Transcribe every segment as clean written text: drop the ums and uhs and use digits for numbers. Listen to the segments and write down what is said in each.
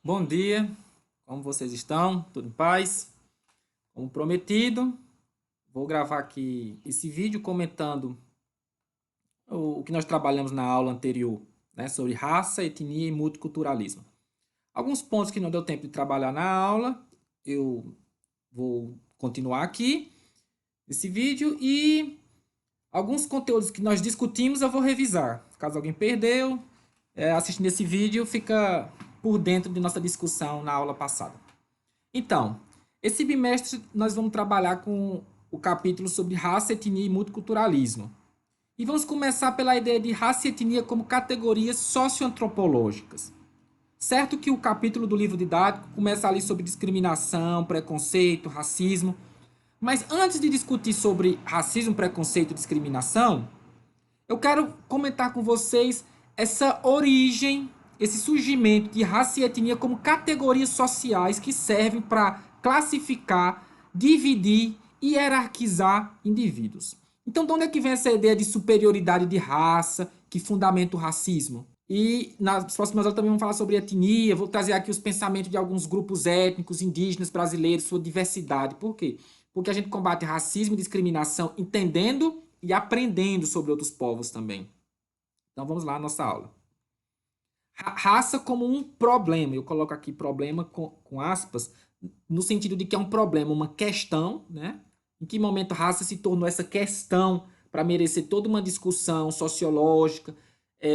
Bom dia, como vocês estão? Tudo em paz? Como prometido, vou gravar aqui esse vídeo comentando o que nós trabalhamos na aula anterior, né, sobre raça, etnia e multiculturalismo. Alguns pontos que não deu tempo de trabalhar na aula, eu vou continuar aqui nesse vídeo e alguns conteúdos que nós discutimos eu vou revisar. Caso alguém perdeu, assistindo esse vídeo, fica por dentro de nossa discussão na aula passada. Então, esse bimestre nós vamos trabalhar com o capítulo sobre raça, etnia e multiculturalismo. E vamos começar pela ideia de raça e etnia como categorias socioantropológicas. Certo que o capítulo do livro didático começa ali sobre discriminação, preconceito, racismo. Mas antes de discutir sobre racismo, preconceito e discriminação, eu quero comentar com vocês essa origem, esse surgimento de raça e etnia como categorias sociais que servem para classificar, dividir e hierarquizar indivíduos. Então, de onde é que vem essa ideia de superioridade de raça que fundamenta o racismo? E nas próximas aulas também vamos falar sobre etnia, vou trazer aqui os pensamentos de alguns grupos étnicos, indígenas, brasileiros, sua diversidade. Por quê? Porque a gente combate racismo e discriminação entendendo e aprendendo sobre outros povos também. Então vamos lá à nossa aula. Raça como um problema, eu coloco aqui problema com aspas, no sentido de que é um problema, uma questão, né? Em que momento a raça se tornou essa questão para merecer toda uma discussão sociológica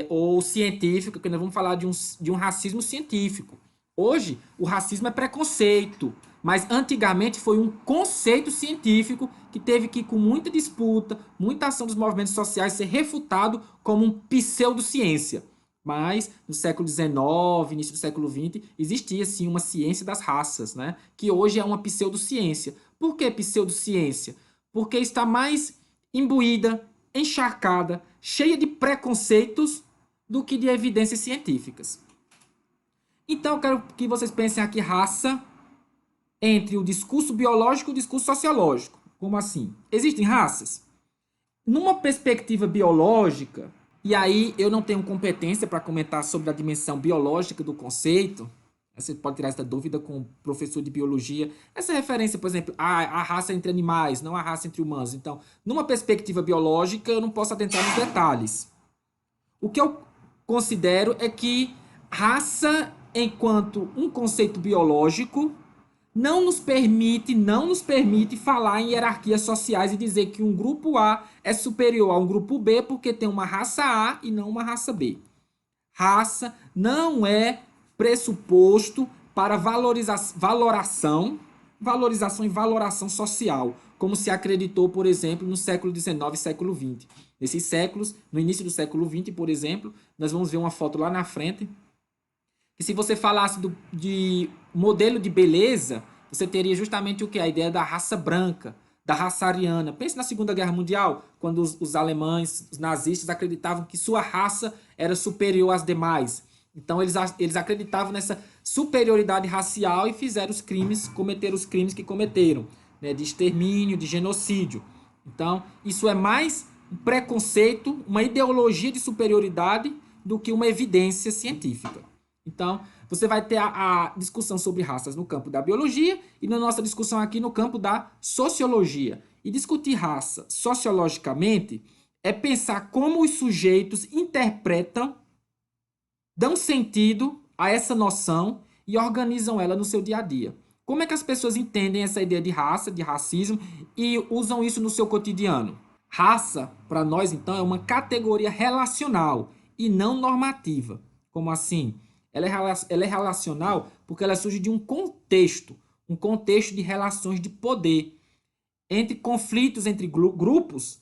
ou científica, que nós vamos falar de um racismo científico. Hoje, o racismo é preconceito, mas antigamente foi um conceito científico que teve que, com muita disputa, muita ação dos movimentos sociais, ser refutado como um pseudociência. Mas no século XIX, início do século XX, existia sim uma ciência das raças, né? Que hoje é uma pseudociência. Por que pseudociência? Porque está mais imbuída, encharcada, cheia de preconceitos do que de evidências científicas. Então, eu quero que vocês pensem aqui raça entre o discurso biológico e o discurso sociológico. Como assim? Existem raças? Numa perspectiva biológica, e aí eu não tenho competência para comentar sobre a dimensão biológica do conceito, você pode tirar essa dúvida com o professor de biologia. Essa referência, por exemplo, a raça entre animais, não a raça entre humanos. Então, numa perspectiva biológica, eu não posso adentrar nos detalhes. O que eu considero é que raça, enquanto um conceito biológico, não nos permite falar em hierarquias sociais e dizer que um grupo A é superior a um grupo B porque tem uma raça A e não uma raça B. Raça não é pressuposto para valoração e valoração social, como se acreditou, por exemplo, no século XIX e século XX. Nesses séculos, no início do século XX, por exemplo, nós vamos ver uma foto lá na frente, que se você falasse de modelo de beleza, você teria justamente o que? A ideia da raça branca, da raça ariana. Pense na Segunda Guerra Mundial, quando os alemães, os nazistas, acreditavam que sua raça era superior às demais. Então eles acreditavam nessa superioridade racial e fizeram os crimes, cometeram os crimes que cometeram, né, de extermínio, de genocídio. Então, isso é mais um preconceito, uma ideologia de superioridade do que uma evidência científica. Então, você vai ter a discussão sobre raças no campo da biologia e na nossa discussão aqui no campo da sociologia. E discutir raça sociologicamente é pensar como os sujeitos interpretam, dão sentido a essa noção e organizam ela no seu dia a dia. Como é que as pessoas entendem essa ideia de raça, de racismo e usam isso no seu cotidiano? Raça, para nós, então, é uma categoria relacional e não normativa. Como assim? Ela é relacional porque ela surge de um contexto de relações de poder. Entre conflitos entre grupos,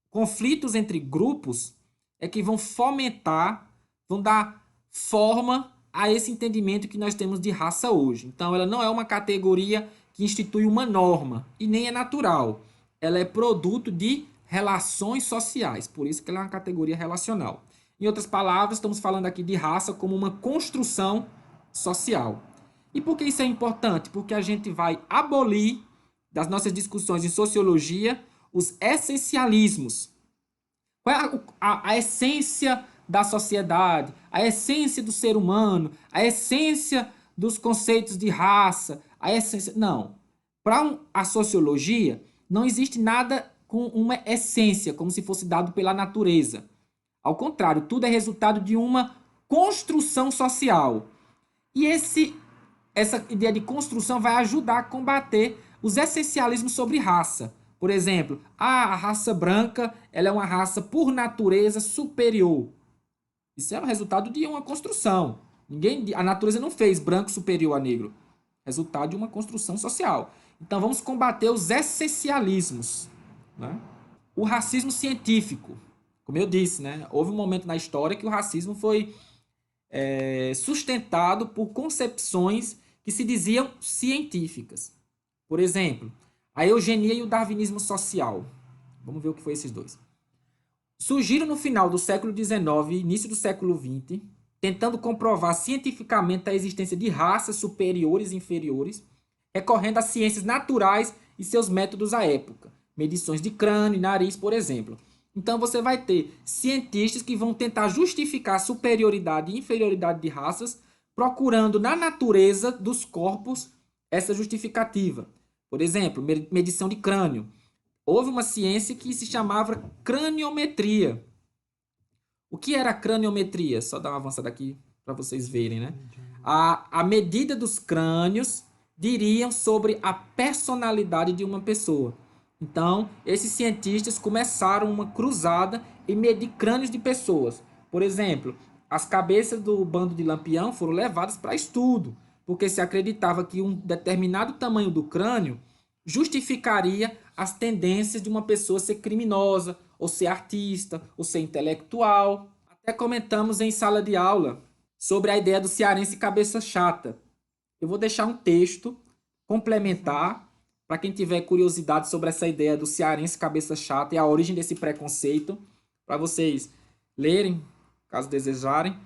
conflitos entre grupos é que vão fomentar, vão dar forma a esse entendimento que nós temos de raça hoje. Então, ela não é uma categoria que institui uma norma e nem é natural. Ela é produto de relações sociais, por isso que ela é uma categoria relacional. Em outras palavras, estamos falando aqui de raça como uma construção social. E por que isso é importante? Porque a gente vai abolir das nossas discussões em sociologia os essencialismos. Qual é a essência da sociedade, a essência do ser humano, a essência dos conceitos de raça, a essência... Não. Para a sociologia, não existe nada com uma essência, como se fosse dado pela natureza. Ao contrário, tudo é resultado de uma construção social. E essa ideia de construção vai ajudar a combater os essencialismos sobre raça. Por exemplo, a raça branca ela é uma raça por natureza superior. Isso é o resultado de uma construção. A natureza não fez branco superior a negro. Resultado de uma construção social. Então vamos combater os essencialismos, né? O racismo científico. Como eu disse, né? Houve um momento na história que o racismo foi sustentado por concepções que se diziam científicas. Por exemplo, a eugenia e o darwinismo social. Vamos ver o que foi esses dois. Surgiram no final do século XIX e início do século XX, tentando comprovar cientificamente a existência de raças superiores e inferiores, recorrendo às ciências naturais e seus métodos à época. Medições de crânio e nariz, por exemplo. Então você vai ter cientistas que vão tentar justificar a superioridade e inferioridade de raças, procurando na natureza dos corpos essa justificativa. Por exemplo, medição de crânio. Houve uma ciência que se chamava craniometria. O que era a craniometria? Só dar uma avançada aqui para vocês verem, né? A medida dos crânios diriam sobre a personalidade de uma pessoa. Então, esses cientistas começaram uma cruzada em medir crânios de pessoas. Por exemplo, as cabeças do bando de Lampião foram levadas para estudo, porque se acreditava que um determinado tamanho do crânio justificaria as tendências de uma pessoa ser criminosa, ou ser artista, ou ser intelectual. Até comentamos em sala de aula sobre a ideia do cearense cabeça chata. Eu vou deixar um texto complementar para quem tiver curiosidade sobre essa ideia do cearense cabeça chata e a origem desse preconceito, para vocês lerem, caso desejarem.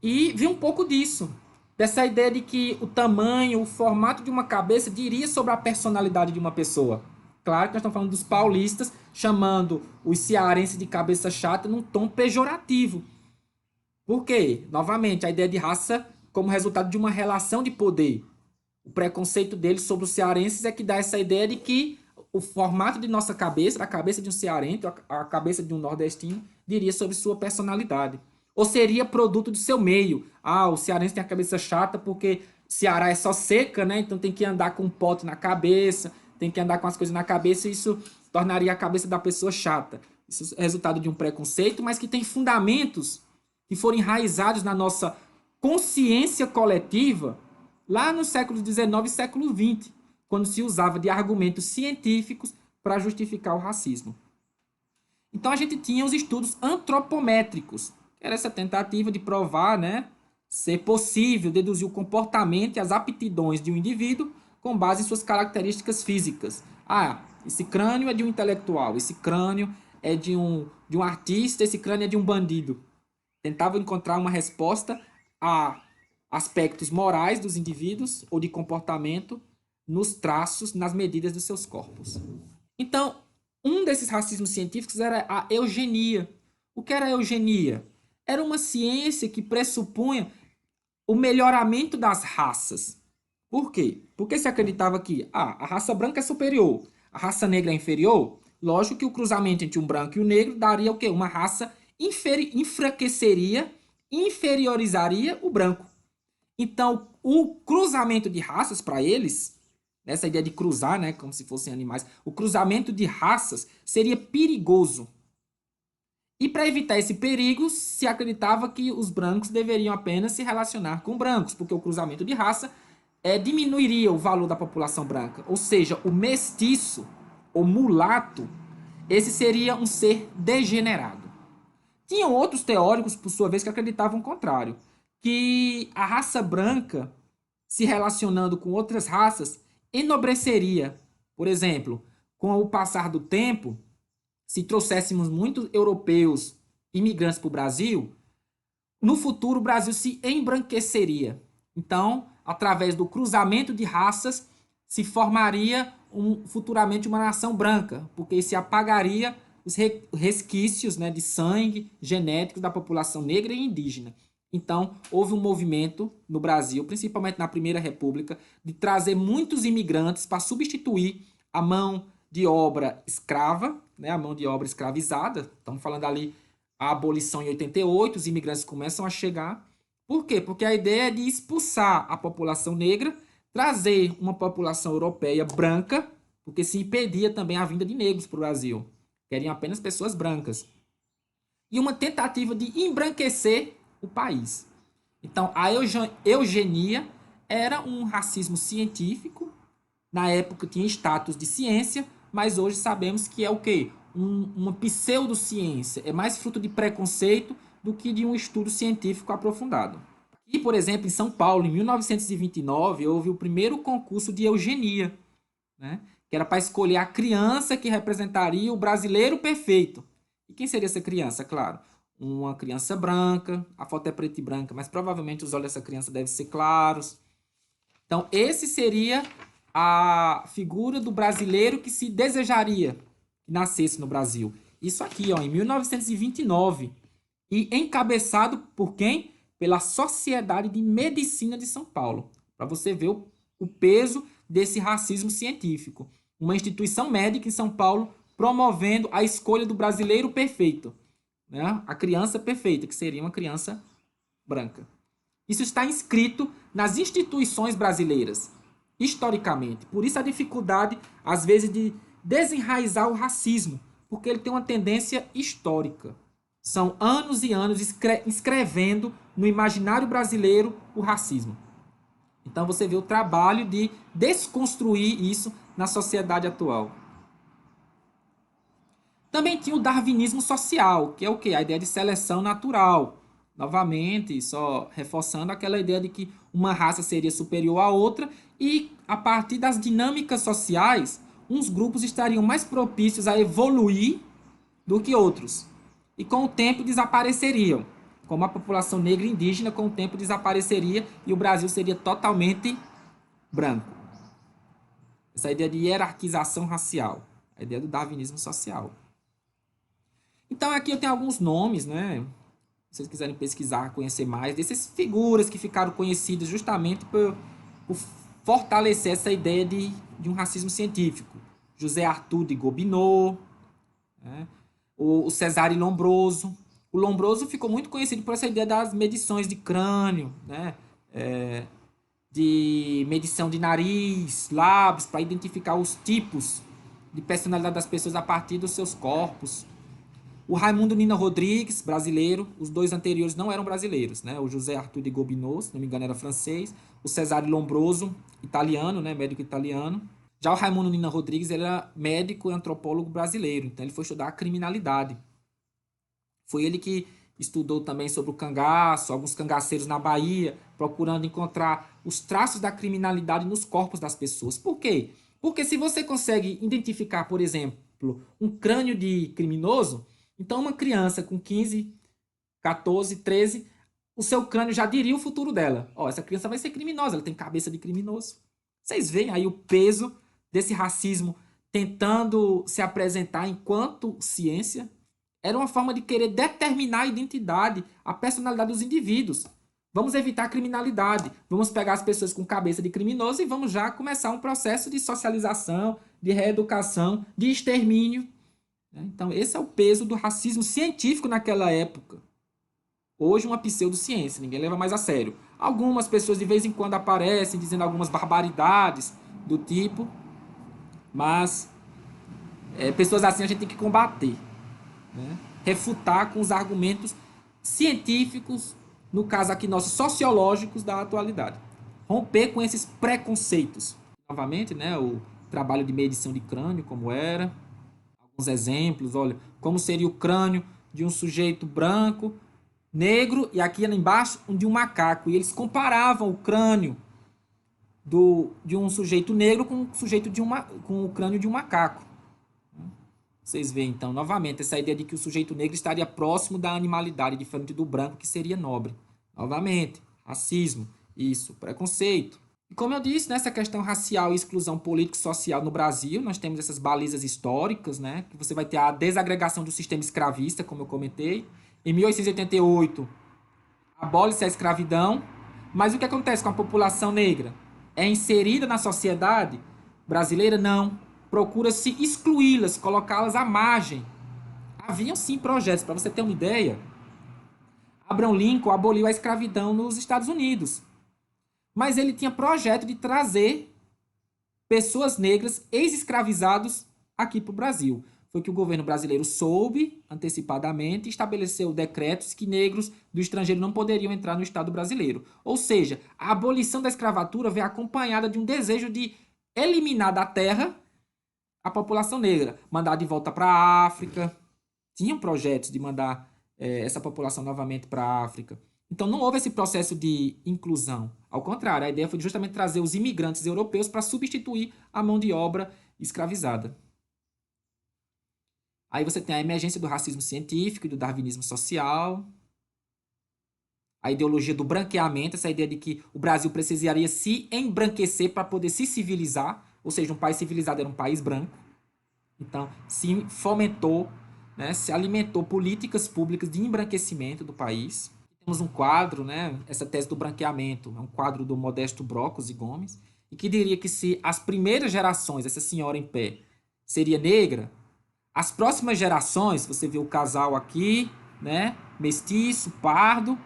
E vi um pouco disso, dessa ideia de que o tamanho, o formato de uma cabeça diria sobre a personalidade de uma pessoa. Claro que nós estamos falando dos paulistas, chamando os cearenses de cabeça chata num tom pejorativo. Por quê? Novamente, a ideia de raça como resultado de uma relação de poder. O preconceito deles sobre os cearenses é que dá essa ideia de que o formato de nossa cabeça, a cabeça de um cearense, a cabeça de um nordestino, diria sobre sua personalidade. Ou seria produto do seu meio. Ah, o cearense tem a cabeça chata porque Ceará é só seca, né? Então tem que andar com um pote na cabeça, tem que andar com as coisas na cabeça e isso tornaria a cabeça da pessoa chata. Isso é resultado de um preconceito, mas que tem fundamentos que foram enraizados na nossa consciência coletiva lá no século XIX e século XX, quando se usava de argumentos científicos para justificar o racismo. Então a gente tinha os estudos antropométricos, que era essa tentativa de provar, né, ser possível deduzir o comportamento e as aptidões de um indivíduo com base em suas características físicas. Ah, esse crânio é de um intelectual, esse crânio é de um artista, esse crânio é de um bandido. Tentava encontrar uma resposta a aspectos morais dos indivíduos ou de comportamento nos traços, nas medidas dos seus corpos. Então, um desses racismos científicos era a eugenia. O que era a eugenia? Era uma ciência que pressupunha o melhoramento das raças. Por quê? Porque se acreditava que a raça branca é superior, a raça negra é inferior. Lógico que o cruzamento entre um branco e um negro daria o quê? Uma raça enfraqueceria, inferiorizaria o branco. Então, o cruzamento de raças para eles, essa ideia de cruzar, né, como se fossem animais, o cruzamento de raças seria perigoso. E para evitar esse perigo, se acreditava que os brancos deveriam apenas se relacionar com brancos, porque o cruzamento de raça diminuiria o valor da população branca. Ou seja, o mestiço, o mulato, esse seria um ser degenerado. Tinham outros teóricos, por sua vez, que acreditavam o contrário, que a raça branca, se relacionando com outras raças, enobreceria. Por exemplo, com o passar do tempo, se trouxéssemos muitos europeus imigrantes para o Brasil, no futuro o Brasil se embranqueceria. Então, através do cruzamento de raças, se formaria futuramente uma nação branca, porque se apagaria os resquícios, né, de sangue genéticos da população negra e indígena. Então, houve um movimento no Brasil, principalmente na Primeira República, de trazer muitos imigrantes para substituir a mão de obra escrava, né, a mão de obra escravizada. Estamos falando ali a abolição em 88, os imigrantes começam a chegar. Por quê? Porque a ideia é de expulsar a população negra, trazer uma população europeia branca, porque se impedia também a vinda de negros para o Brasil. Queriam apenas pessoas brancas. E uma tentativa de embranquecer o país. Então, a eugenia era um racismo científico. Na época tinha status de ciência, mas hoje sabemos que é o quê? Uma pseudociência. É mais fruto de preconceito do que de um estudo científico aprofundado. E, por exemplo, em São Paulo, em 1929, houve o primeiro concurso de eugenia, né? Que era para escolher a criança que representaria o brasileiro perfeito. E quem seria essa criança? Claro, uma criança branca, a foto é preta e branca, mas provavelmente os olhos dessa criança devem ser claros. Então, esse seria a figura do brasileiro que se desejaria que nascesse no Brasil. Isso aqui, ó, em 1929. E encabeçado por quem? Pela Sociedade de Medicina de São Paulo. Para você ver o peso desse racismo científico. Uma instituição médica em São Paulo promovendo a escolha do brasileiro perfeito, né? A criança perfeita, que seria uma criança branca. Isso está inscrito nas instituições brasileiras, historicamente. Por isso a dificuldade, às vezes, de desenraizar o racismo, porque ele tem uma tendência histórica. São anos e anos escrevendo no imaginário brasileiro o racismo. Então você vê o trabalho de desconstruir isso na sociedade atual. Também tinha o darwinismo social, que é o quê? A ideia de seleção natural. Novamente, só reforçando aquela ideia de que uma raça seria superior à outra e, a partir das dinâmicas sociais, uns grupos estariam mais propícios a evoluir do que outros. E com o tempo desapareceriam. Como a população negra e indígena, com o tempo desapareceria e o Brasil seria totalmente branco. Essa ideia de hierarquização racial. A ideia do darwinismo social. Então aqui eu tenho alguns nomes, né? Se vocês quiserem pesquisar, conhecer mais, dessas figuras que ficaram conhecidas justamente por fortalecer essa ideia de um racismo científico. José Arthur de Gobineau, né? O Cesare Lombroso. O Lombroso ficou muito conhecido por essa ideia das medições de crânio, né? De medição de nariz, lábios, para identificar os tipos de personalidade das pessoas a partir dos seus corpos. O Raimundo Nina Rodrigues, brasileiro. Os dois anteriores não eram brasileiros, né? O José Arthur de Gobineau, se não me engano, era francês. O Cesare Lombroso, italiano, né? Médico italiano. Já o Raimundo Nina Rodrigues, ele era médico e antropólogo brasileiro. Então, ele foi estudar a criminalidade. Foi ele que estudou também sobre o cangaço, alguns cangaceiros na Bahia, procurando encontrar os traços da criminalidade nos corpos das pessoas. Por quê? Porque se você consegue identificar, por exemplo, um crânio de criminoso, então uma criança com 15, 14, 13, o seu crânio já diria o futuro dela. Ó, essa criança vai ser criminosa, ela tem cabeça de criminoso. Vocês veem aí o peso desse racismo tentando se apresentar enquanto ciência? Era uma forma de querer determinar a identidade, a personalidade dos indivíduos. Vamos evitar a criminalidade. Vamos pegar as pessoas com cabeça de criminoso e vamos já começar um processo de socialização, de reeducação, de extermínio. Então, esse é o peso do racismo científico naquela época. Hoje, uma pseudociência, ninguém leva mais a sério. Algumas pessoas de vez em quando aparecem dizendo algumas barbaridades do tipo, mas pessoas assim a gente tem que combater, né? Refutar com os argumentos científicos, no caso aqui nossos sociológicos da atualidade. Romper com esses preconceitos. Novamente, né, o trabalho de medição de crânio, como era. Alguns exemplos, olha, como seria o crânio de um sujeito branco, negro, e aqui embaixo de um macaco. E eles comparavam o crânio de um sujeito negro com o crânio de um macaco. Vocês veem, então, novamente, essa ideia de que o sujeito negro estaria próximo da animalidade, diferente do branco, que seria nobre. Novamente, racismo, isso, preconceito. E como eu disse, nessa questão racial e exclusão político-social no Brasil, nós temos essas balizas históricas, né? Que você vai ter a desagregação do sistema escravista, como eu comentei. Em 1888, abole-se a escravidão, mas o que acontece com a população negra? É inserida na sociedade brasileira? Não. Procura-se excluí-las, colocá-las à margem. Haviam sim projetos, para você ter uma ideia. Abraham Lincoln aboliu a escravidão nos Estados Unidos, mas ele tinha projeto de trazer pessoas negras ex-escravizados aqui para o Brasil. Foi que o governo brasileiro soube antecipadamente e estabeleceu decretos que negros do estrangeiro não poderiam entrar no Estado brasileiro. Ou seja, a abolição da escravatura veio acompanhada de um desejo de eliminar da terra a população negra, mandar de volta para a África. Tinham projetos de mandar essa população novamente para a África. Então não houve esse processo de inclusão. Ao contrário, a ideia foi justamente trazer os imigrantes europeus para substituir a mão de obra escravizada. Aí você tem a emergência do racismo científico e do darwinismo social, a ideologia do branqueamento, essa ideia de que o Brasil precisaria se embranquecer para poder se civilizar, ou seja, um país civilizado era um país branco. Então, se fomentou, né, se alimentou políticas públicas de embranquecimento do país. Temos um quadro, né, essa tese do branqueamento, é um quadro do Modesto Broccos e Gomes, e que diria que se as primeiras gerações, essa senhora em pé, seria negra, as próximas gerações, você vê o casal aqui, né, mestiço, pardo,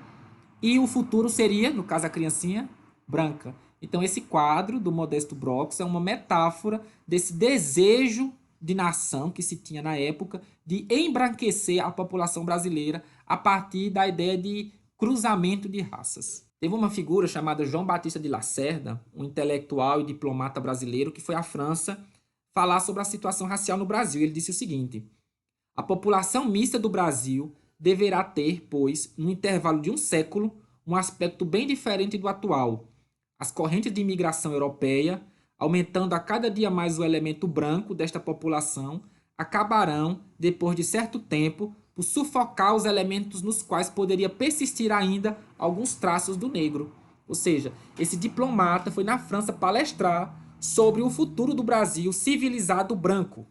e o futuro seria, no caso a criancinha, branca. Então esse quadro do Modesto Broccos é uma metáfora desse desejo de nação que se tinha na época de embranquecer a população brasileira a partir da ideia de cruzamento de raças. Teve uma figura chamada João Batista de Lacerda, um intelectual e diplomata brasileiro que foi à França falar sobre a situação racial no Brasil. Ele disse o seguinte: a população mista do Brasil deverá ter, pois, no intervalo de um século, um aspecto bem diferente do atual. As correntes de imigração europeia, aumentando a cada dia mais o elemento branco desta população, acabarão, depois de certo tempo, por sufocar os elementos nos quais poderia persistir ainda alguns traços do negro. Ou seja, esse diplomata foi na França palestrar sobre o futuro do Brasil civilizado branco.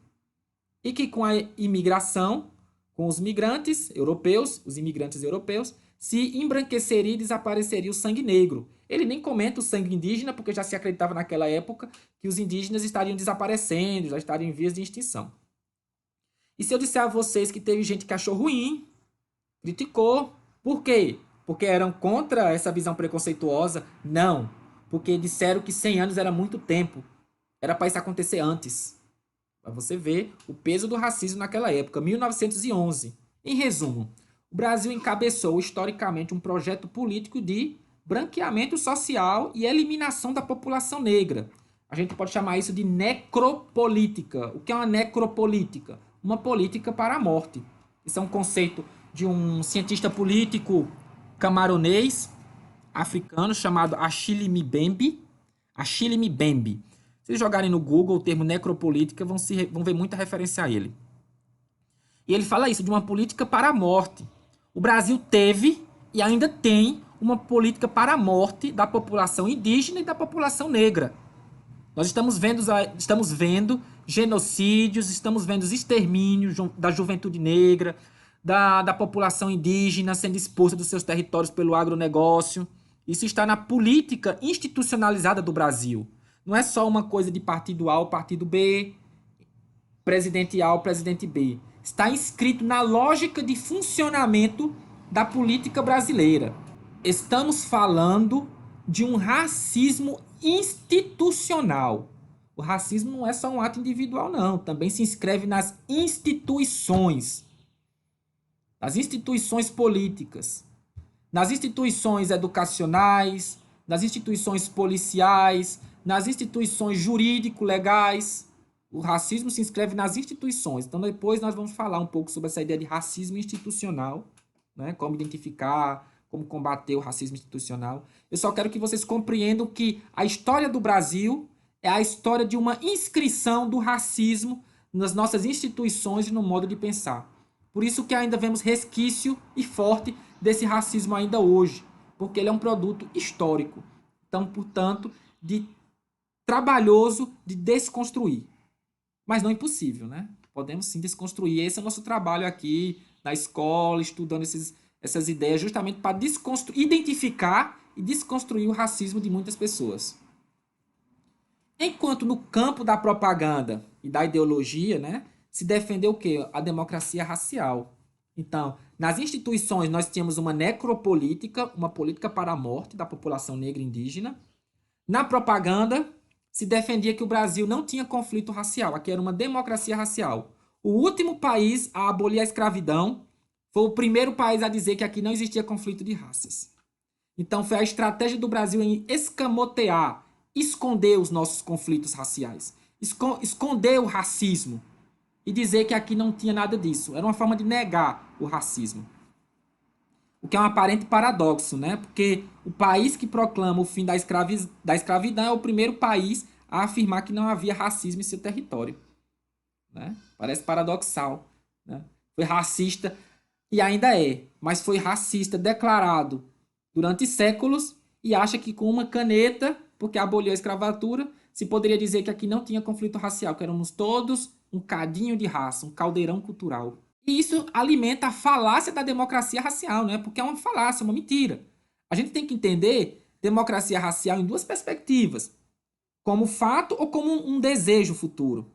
E que com a imigração, com os migrantes europeus, os imigrantes europeus, se embranqueceria e desapareceria o sangue negro. Ele nem comenta o sangue indígena, porque já se acreditava naquela época que os indígenas estariam desaparecendo, já estariam em vias de extinção. E se eu disser a vocês que teve gente que achou ruim, criticou, por quê? Porque eram contra essa visão preconceituosa? Não, porque disseram que 100 anos era muito tempo, era para isso acontecer antes. Para você ver o peso do racismo naquela época, 1911. Em resumo, o Brasil encabeçou historicamente um projeto político de branqueamento social e eliminação da população negra. A gente pode chamar isso de necropolítica. O que é uma necropolítica? Uma política para a morte. Isso é um conceito de um cientista político camaronês, africano, chamado Achille Mbembe. Achille Mbembe. Se vocês jogarem no Google o termo necropolítica, vão ver muita referência a ele. E ele fala isso, de uma política para a morte. O Brasil teve e ainda tem uma política para a morte da população indígena e da população negra. Nós estamos vendo genocídios, estamos vendo os extermínios da juventude negra, da população indígena sendo exposta dos seus territórios pelo agronegócio. Isso está na política institucionalizada do Brasil. Não é só uma coisa de partido A ou partido B, presidente A ou presidente B. Está inscrito na lógica de funcionamento da política brasileira. Estamos falando de um racismo institucional. O racismo não é só um ato individual, não. Também se inscreve nas instituições. Nas instituições políticas. Nas instituições educacionais, nas instituições policiais, nas instituições jurídico-legais. O racismo se inscreve nas instituições. Então, depois nós vamos falar um pouco sobre essa ideia de racismo institucional, né? Como identificar, como combater o racismo institucional. Eu só quero que vocês compreendam que a história do Brasil é a história de uma inscrição do racismo nas nossas instituições e no modo de pensar. Por isso que ainda vemos resquício e forte desse racismo ainda hoje, porque ele é um produto histórico. Então, portanto, de trabalhoso de desconstruir. Mas não impossível, né? Podemos sim desconstruir. Esse é o nosso trabalho aqui na escola, estudando essas ideias, justamente para identificar e desconstruir o racismo de muitas pessoas. Enquanto no campo da propaganda e da ideologia, né, se defendeu o quê? A democracia racial. Então, nas instituições nós tínhamos uma necropolítica, uma política para a morte da população negra e indígena. Na propaganda, se defendia que o Brasil não tinha conflito racial, aqui era uma democracia racial. O último país a abolir a escravidão foi o primeiro país a dizer que aqui não existia conflito de raças. Então foi a estratégia do Brasil em escamotear, esconder os nossos conflitos raciais, esconder o racismo e dizer que aqui não tinha nada disso. Era uma forma de negar o racismo. O que é um aparente paradoxo, né? Porque o país que proclama o fim da escravidão é o primeiro país a afirmar que não havia racismo em seu território. Né? Parece paradoxal. Né? Foi racista e ainda é, mas foi racista declarado durante séculos e acha que com uma caneta, porque aboliu a escravatura, se poderia dizer que aqui não tinha conflito racial, que éramos todos um cadinho de raça, um caldeirão cultural. E isso alimenta a falácia da democracia racial, né? Porque é uma falácia, uma mentira. A gente tem que entender democracia racial em duas perspectivas: como fato ou como um desejo futuro.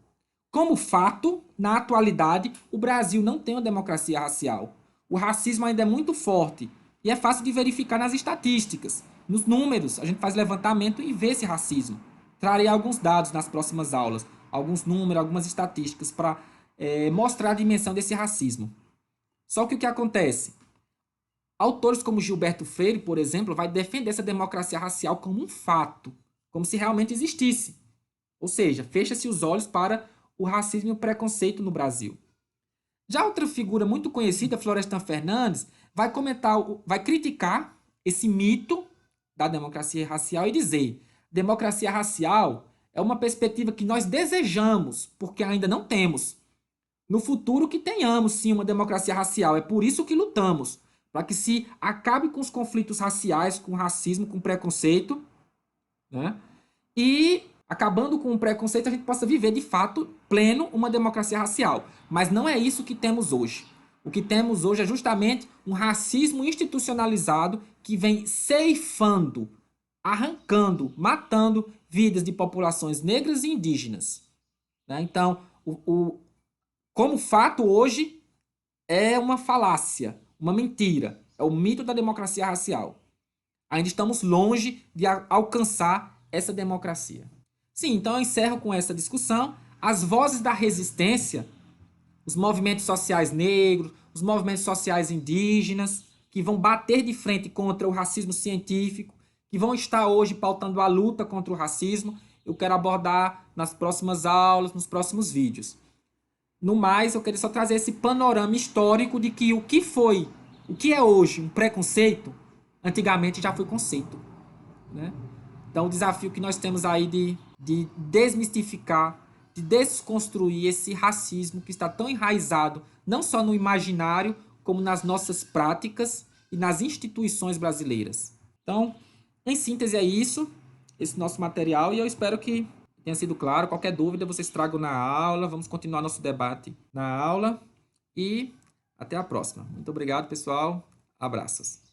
Como fato, na atualidade, o Brasil não tem uma democracia racial. O racismo ainda é muito forte e é fácil de verificar nas estatísticas, nos números. A gente faz levantamento e vê esse racismo. Trarei alguns dados nas próximas aulas, alguns números, algumas estatísticas para mostrar a dimensão desse racismo. Só que o que acontece? Autores como Gilberto Freire, por exemplo, vai defender essa democracia racial como um fato, como se realmente existisse. Ou seja, fecha-se os olhos para o racismo e o preconceito no Brasil. Já outra figura muito conhecida, Florestan Fernandes, vai criticar esse mito da democracia racial e dizer: democracia racial é uma perspectiva que nós desejamos, porque ainda não temos. No futuro que tenhamos sim uma democracia racial, é por isso que lutamos, para que se acabe com os conflitos raciais, com o racismo, com o preconceito, né? E acabando com o preconceito, a gente possa viver de fato pleno uma democracia racial. Mas não é isso que temos hoje. O que temos hoje é justamente um racismo institucionalizado que vem ceifando, arrancando, matando vidas de populações negras e indígenas. Né? Então, como fato hoje é uma falácia, uma mentira. É o mito da democracia racial. Ainda estamos longe de alcançar essa democracia. Sim, então eu encerro com essa discussão. As vozes da resistência, os movimentos sociais negros, os movimentos sociais indígenas, que vão bater de frente contra o racismo científico, que vão estar hoje pautando a luta contra o racismo, eu quero abordar nas próximas aulas, nos próximos vídeos. No mais, eu queria só trazer esse panorama histórico de que o que é hoje um preconceito, antigamente já foi conceito. Né? Então, o desafio que nós temos aí de desmistificar, de desconstruir esse racismo que está tão enraizado, não só no imaginário, como nas nossas práticas e nas instituições brasileiras. Então, em síntese é isso, esse nosso material, e eu espero que tenha sido claro. Qualquer dúvida vocês tragam na aula. Vamos continuar nosso debate na aula e até a próxima. Muito obrigado, pessoal. Abraços.